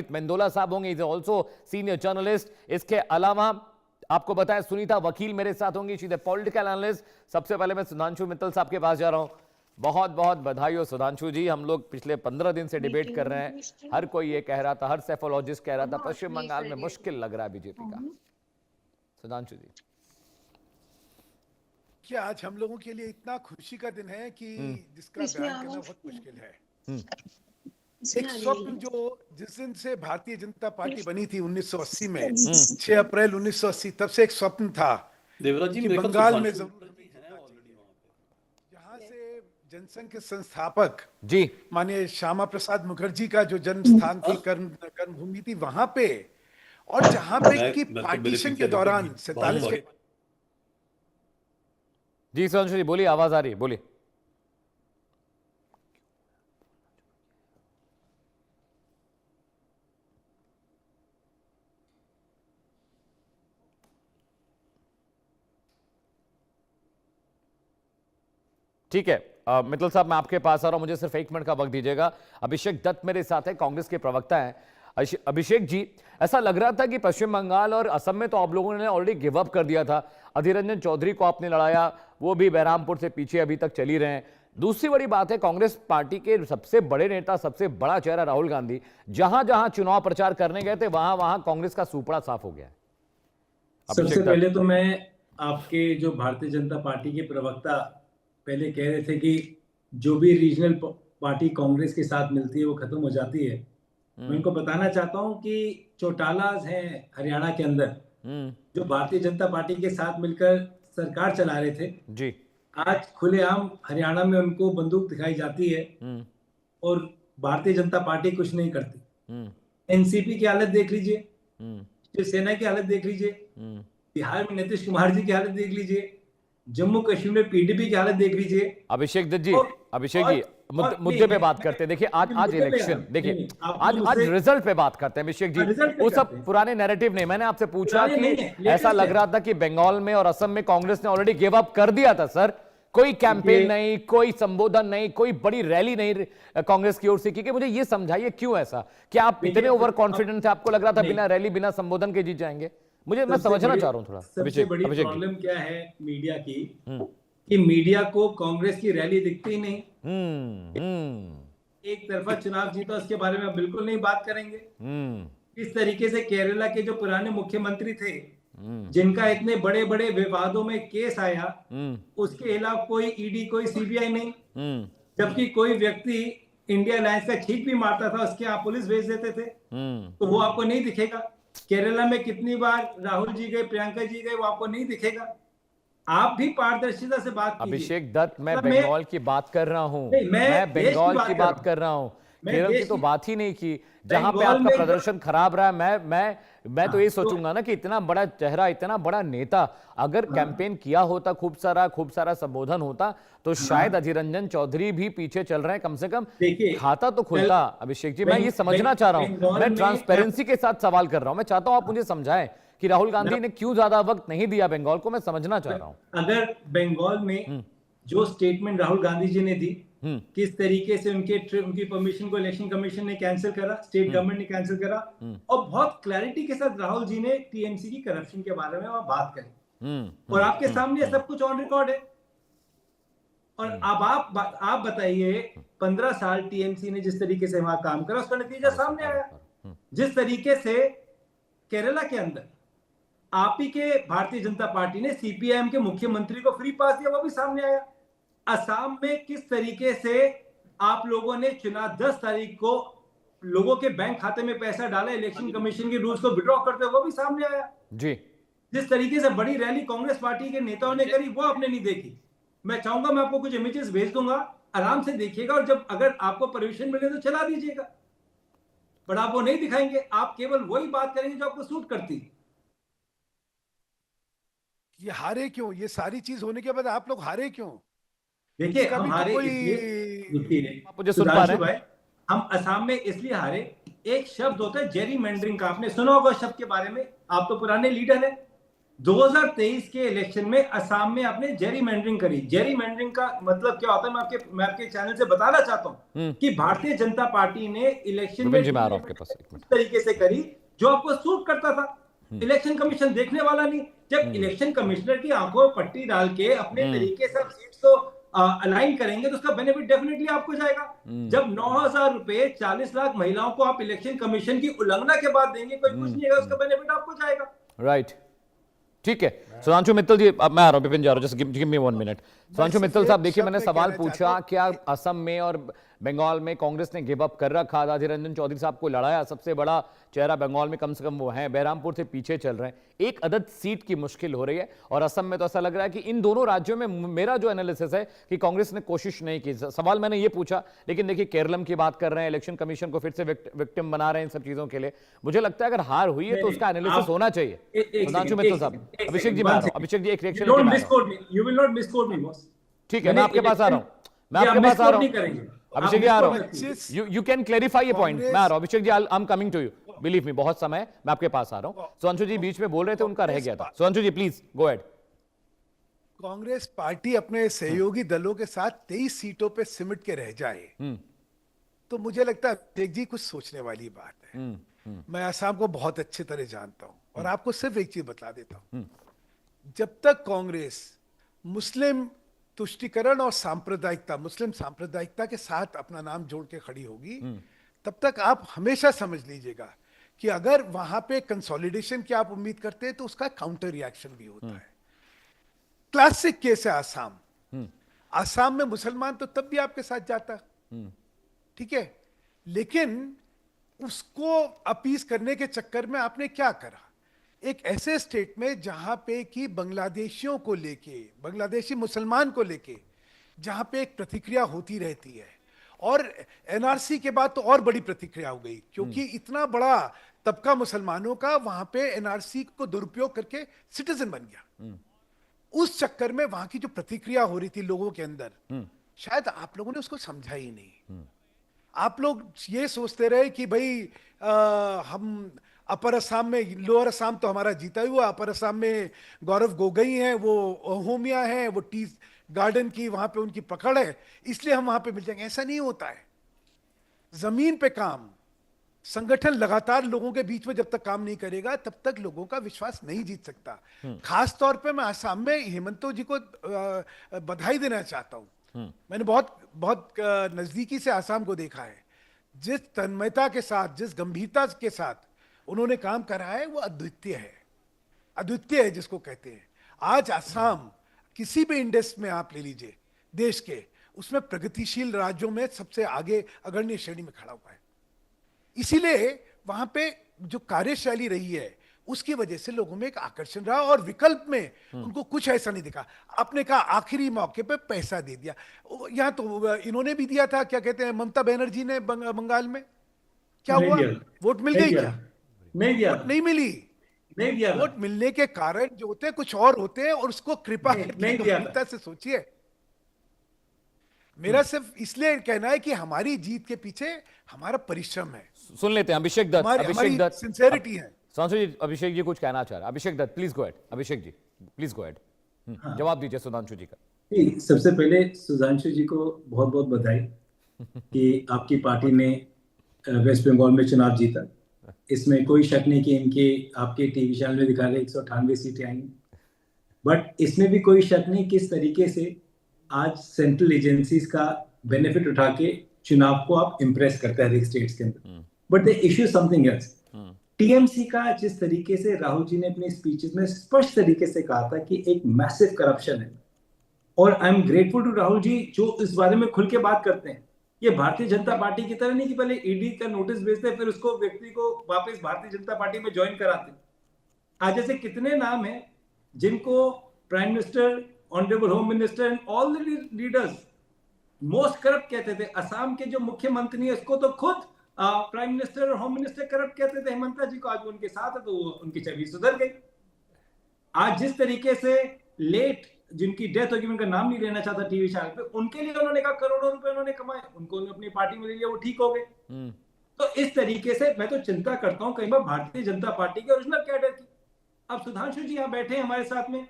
मेंदोला साहब होंगे, is also senior journalist. इसके अलावा आपको बताया सुनीता वकील मेरे साथ होंगी, शी इज पॉलिटिकल एनालिस्ट। सबसे पहले मैं सुधांशु मित्तल साहब के पास जा रहा हूं। बहुत बहुत बधाई हो सुधांशु जी, हम लोग पिछले 15 दिन से डिबेट कर रहे हैं, हर कोई ये कह रहा था, हर सेफोलॉजिस्ट कह रहा था पश्चिम बंगाल में मुश्किल लग रहा है बीजेपी का। सुधांशु जी, क्या आज हम लोगों के लिए इतना खुशी का दिन है कि जिसका बयान करना बहुत मुश्किल है। एक स्वप्न जो जिस दिन से भारतीय जनता पार्टी बनी थी 1980 में, 6 अप्रैल 1980, तब से एक स्वप्न था कि बंगाल में जरूर जहां से जनसंघ के संस्थापक जी माननीय श्यामा प्रसाद मुखर्जी का जो जन्म स्थान थी, कर्मभूमि थी, वहां पे, और जहां पे कि पार्टीशन के दौरान 47 के। जी सुधांशु जी बोलिए, आवाज आ रही है, बोलिए। ठीक है मित्तल साहब, मैं आपके पास आ रहा हूं, मुझे सिर्फ 1 मिनट का वक्त दीजिएगा। अभिषेक दत्त मेरे साथ है, कांग्रेस के प्रवक्ता हैं। अभिषेक जी, ऐसा लग रहा था कि पश्चिम बंगाल और असम में तो आप लोगों ने ऑलरेडी गिव अप कर दिया था। अधीर रंजन चौधरी को आपने लड़ाया, वो भी बहरामपुर से पीछे अभी तक चली रहे हैं। दूसरी बड़ी बात है, कांग्रेस पार्टी के सबसे बड़े नेता, सबसे बड़ा चेहरा राहुल गांधी जहां जहां चुनाव प्रचार करने गए थे, वहां वहां कांग्रेस का सुपड़ा साफ हो गया है। सबसे पहले तो मैं आपके जो भारतीय जनता पार्टी के प्रवक्ता पहले कह रहे थे कि जो भी रीजनल पार्टी कांग्रेस के साथ मिलती है वो खत्म हो जाती है, मैं इनको बताना चाहता हूं कि चौटालाज हैं हरियाणा के अंदर जो भारतीय जनता पार्टी के साथ मिलकर सरकार चला रहे थे जी, आज खुलेआम हरियाणा में उनको बंदूक दिखाई जाती है और भारतीय जनता पार्टी कुछ नहीं करती। एनसीपी की हालत देख लीजिए, शिवसेना की हालत देख लीजिए, बिहार में नीतीश कुमार जी की हालत देख लीजिए, जम्मू कश्मीर में पीडीपी की हालत देख लीजिए। अभिषेक दत्त जी, अभिषेक जी मुद्दे पे बात करते हैं। देखिए आज इलेक्शन, देखिए आज रिजल्ट पे बात करते हैं अभिषेक जी, वो सब पुराने नैरेटिव नहीं। मैंने आपसे पूछा कि ऐसा लग रहा था कि बंगाल में और असम में कांग्रेस ने ऑलरेडी गिव अप कर दिया था सर, कोई कैंपेन नहीं, कोई संबोधन नहीं, कोई बड़ी रैली नहीं कांग्रेस की ओर से की। मुझे ये समझाइए क्यों ऐसा, क्या आप इतने ओवर कॉन्फिडेंट थे, आपको लग रहा था बिना रैली बिना संबोधन के जीत जाएंगे? मैं समझना चाह रहा हूं थोड़ा। सबसे बड़ी प्रॉब्लम क्या है मीडिया की, कि मीडिया को कांग्रेस की रैली दिखती ही नहीं। एक तरफा चुनाव जीता, उसके बारे में बिल्कुल नहीं बात करेंगे। इस तरीके से केरला के जो पुराने मुख्यमंत्री थे, जिनका इतने बड़े बड़े विवादों में केस आया, उसके खिलाफ कोई ईडी कोई सीबीआई नहीं, जबकि कोई व्यक्ति इंडिया अलायंस का छींक भी मारता था, उसके यहाँ पुलिस भेज देते थे, तो वो आपको नहीं दिखेगा। केरला में कितनी बार राहुल जी गए, प्रियंका जी गए, वो आपको नहीं दिखेगा। आप भी पारदर्शिता से बात कीजिए। अभिषेक दत्त, मैं बंगाल की बात कर रहा हूं, मैं बंगाल की बात कर रहा हूं, केरल की तो बात ही नहीं की, जहां पे आपका प्रदर्शन खराब रहा। मैं तो ये सोचूंगा ना कि इतना बड़ा चेहरा, इतना बड़ा नेता अगर कैंपेन किया होता, खूब सारा संबोधन होता, तो शायद अधीर रंजन चौधरी भी पीछे चल रहे हैं, कम से कम खाता तो खुलता। अभिषेक जी, मैं ये समझना चाह रहा हूं, मैं ट्रांसपेरेंसी के साथ सवाल कर रहा हूं। मैं चाहता हूं आप मुझे समझाएं कि राहुल गांधी ने क्यों ज्यादा वक्त नहीं दिया बंगाल को, मैं समझना चाह रहा हूं। अगर बंगाल में जो स्टेटमेंट राहुल गांधी जी ने दी, किस तरीके से उनकी परमिशन को इलेक्शन कमीशन ने कैंसिल करा, स्टेट गवर्नमेंट ने कैंसिल करा, और बहुत क्लैरिटी के साथ राहुल जी ने टीएमसी की करप्शन के बारे में बात करी, और आपके सामने सब कुछ ऑन रिकॉर्ड है। और अब आप बताइए, 15 साल टीएमसी ने जिस तरीके से वहां काम करा, उसका नतीजा सामने आया। जिस तरीके से केरला के अंदर आप ही के भारतीय जनता पार्टी ने सीपीआईएम के मुख्यमंत्री को फ्री पास दिया, वो भी सामने आया। असम में किस तरीके से आप लोगों ने चुनाव 10 तारीख को लोगों के बैंक खाते में पैसा डाला, इलेक्शन कमीशन के रूल्स को विड्रॉ करते, वो भी सामने आया जी। जिस तरीके से बड़ी रैली कांग्रेस पार्टी के नेताओं ने करी, वो आपने नहीं देखी। मैं चाहूंगा, मैं आपको कुछ इमेजेस भेज दूंगा, आराम से देखिएगा, और जब अगर आपको परमिशन मिले तो चला दीजिएगा, बट आप वो नहीं दिखाएंगे, आप केवल वही बात करेंगे जो आपको सूट करती। ये हारे क्यों? ये सारी चीज होने के बाद आप लोग हारे क्यों? देखिए, हम हारे मुझे सुन पा रहे हैं, हम असम में इसलिए हारे, एक शब्द होता है जेरी मेंडरिंग का, आपने सुना होगा शब्द के बारे में, आप तो पुराने लीडर हैं। 2023 के इलेक्शन में असम में आपने जेरीमैंडरिंग करी। जेरीमैंडरिंग का मतलब क्या होता है, मैं आपके चैनल से बताना चाहता हूं कि भारतीय जनता पार्टी ने इलेक्शन में इस तरीके से करी जो आपको सूट करता था। इलेक्शन कमीशन देखने वाला नहीं। जब इलेक्शन कमिश्नर की आंखों में पट्टी डाल के अपने तरीके से आप सीट्स को अलाइन करेंगे तो उसका बेनिफिट डेफिनेटली आपको जाएगा। जब 9,000 रुपए 40 लाख महिलाओं को आप इलेक्शन कमीशन की उल्लंघना के बाद देंगे, कोई कुछ नहीं है, उसका बेनिफिट आपको जाएगा। राइट, ठीक है। सुधांशु मित्तल जी, अब मैं आ रहा हूं, विपिन जा रहा हूं, just give me 1 minute. Sudhanshu Mittal साहब, देखिए मैंने सवाल पूछा क्या असम में और बंगाल में कांग्रेस ने गिव अप कर रखा, अधीर रंजन चौधरी साहब को लड़ाया, सबसे बड़ा चेहरा बंगाल में कम से कम वो है, बहरामपुर से पीछे चल रहे हैं, एक अदद सीट की मुश्किल हो रही है, और असम में तो ऐसा लग रहा है कि इन दोनों राज्यों में मेरा जो एनालिसिस है कि कांग्रेस ने कोशिश नहीं की। सवाल मैंने ये पूछा, लेकिन देखिए केरलम की बात कर रहे हैं, इलेक्शन कमीशन को फिर से विक्टिम बना रहे हैं इन सब चीजों के लिए। मुझे लगता है अगर हार हुई है तो उसका एनालिसिस होना चाहिए। सुधांशु मित्तल साहब, अभिषेक जी, अभिषेक जी एक रिएक्शन, ठीक है, मैं आपके पास आ रहा हूं, अभिषेक जी आ रहा हूं, यू कैन क्लैरिफाई ये पॉइंट। मैं आ रहा हूं Abhishek ji, I am coming to you, believe me, बहुत समय मैं आपके पास आ रहा हूं। सुधांशु जी बीच में बोल रहे थे, उनका रह गया था। Sudhanshu ji please go ahead. Congress party अपने सहयोगी दलों के साथ 23 सीटों पे सिमट के रह जाए तो मुझे लगता है अभिषेक जी कुछ सोचने वाली बात है। मैं असम को बहुत अच्छी तरह जानता हूं और आपको सिर्फ एक चीज बता देता हूं, जब तक कांग्रेस मुस्लिम तुष्टिकरण और सांप्रदायिकता, मुस्लिम सांप्रदायिकता के साथ अपना नाम जोड़ के खड़ी होगी, तब तक आप हमेशा समझ लीजिएगा कि अगर वहां पे कंसोलिडेशन की आप उम्मीद करते हैं तो उसका काउंटर रिएक्शन भी होता है। क्लासिक केस है आसाम। आसाम में मुसलमान तो तब भी आपके साथ जाता, ठीक है, लेकिन उसको अपीस करने के चक्कर में आपने क्या करा, एक ऐसे स्टेट में जहां पे कि बांग्लादेशियों को लेके, बांग्लादेशी मुसलमान को लेके जहां पे एक प्रतिक्रिया होती रहती है, और एनआरसी के बाद तो और बड़ी प्रतिक्रिया हो गई क्योंकि इतना बड़ा तबका मुसलमानों का वहां पे एनआरसी को दुरुपयोग करके सिटीजन बन गया। उस चक्कर में वहां की जो प्रतिक्रिया हो रही थी लोगों के अंदर, शायद आप लोगों ने उसको समझा ही नहीं। आप लोग ये सोचते रहे कि भाई हम अपर असम में, लोअर असम तो हमारा जीता ही हुआ, अपर असम में गौरव गोगोई हैं, वो होमिया हैं, वो टी गार्डन की वहां पे उनकी पकड़ है, इसलिए हम वहां पे मिल जाएंगे। ऐसा नहीं होता है। जमीन पे काम, संगठन लगातार लोगों के बीच में जब तक काम नहीं करेगा तब तक लोगों का विश्वास नहीं जीत सकता। खास तौर पे मैं असम में हेमंतो जी को बधाई देना चाहता हूं। मैंने बहुत बहुत नजदीकी से असम को देखा है। जिस तन्मयता के साथ, जिस गंभीरता के साथ उन्होंने काम करा है वो अद्वितीय है। अद्वितीय है जिसको कहते हैं। आज असम किसी भी इंडेक्स में आप ले लीजिए देश के, उसमें प्रगतिशील राज्यों में सबसे आगे अग्रणी श्रेणी में खड़ा हुआ है। इसीलिए वहां पे जो कार्यशैली रही है उसकी वजह से लोगों में एक आकर्षण रहा और विकल्प में उनको कुछ ऐसा नहीं दिखा। आपने कहा आखिरी मौके पे पैसा दे दिया, यहाँ तो इन्होंने भी दिया था, क्या कहते हैं, ममता बनर्जी ने बंगाल में, क्या हुआ, वोट मिल गई क्या? नहीं दिया, नहीं मिली, नहीं दिया। वोट मिलने के कारण जो होते हैं कुछ और होते हैं, और उसको कृपा गंभीरता से सोचिए। मेरा सिर्फ इसलिए कहना है कि हमारी जीत के पीछे हमारा परिश्रम है। सुन लेते हैं अभिषेक दत्त, अभिषेक दत्त सिंसेरिटी है। सुधांशु जी, अभिषेक जी कुछ कहना चाह रहे हैं। Abhishek Dutt please go ahead, Abhishek ji please go ahead, जवाब दीजिए सुधांशु जी का। सबसे पहले सुधांशु जी को बहुत बहुत बधाई कि आपकी पार्टी ने वेस्ट बंगाल में चुनाव जीता। इसमें कोई शक नहीं कि इनके आपके टीवी चैनल में दिखा रहे 198 सीटें आई, बट इसमें भी कोई शक नहीं किस तरीके से आज सेंट्रल एजेंसीज का बेनिफिट उठा के चुनाव को आप इंप्रेस करते हैं स्टेट्स के अंदर। But the issue something else. TMC का जिस तरीके से राहुल जी ने अपने स्पीचेस में स्पष्ट तरीके से कहा था कि एक मैसिव करप्शन है, और I am grateful to Rahul ji जो इस बारे में खुल के बात करते हैं। ये भारतीय जनता पार्टी की तरह नहीं कि पहले ईडी का नोटिस भेजते फिर उसको व्यक्ति को वापस भारतीय जनता पार्टी में ज्वाइन कराते। आज ऐसे कितने नाम हैं जिनको prime minister, honourable home minister and all the leaders most corrupt कहते थे। असम के जो मुख्यमंत्री है उसको तो खुद प्राइम मिनिस्टर और होम मिनिस्टर करप्ट कहते थे हेमंता जी को। आज वो उनके साथ है तो उनकी छवि सुधर गई। आज जिस तरीके से लेट जिनकी डेथ होगी, उनका नाम नहीं लेना चाहता टीवी चैनल पे, उनके लिए उन्होंने कहा करोड़ों रुपए उन्होंने कमाए, उनको अपनी पार्टी में ले लिया, वो ठीक हो गए। तो इस तरीके से मैं तो चिंता करता हूं कई बार भारतीय जनता पार्टी के ओरिजिनल कैडर की। अब सुधांशु जी यहाँ बैठे हैं हमारे साथ में,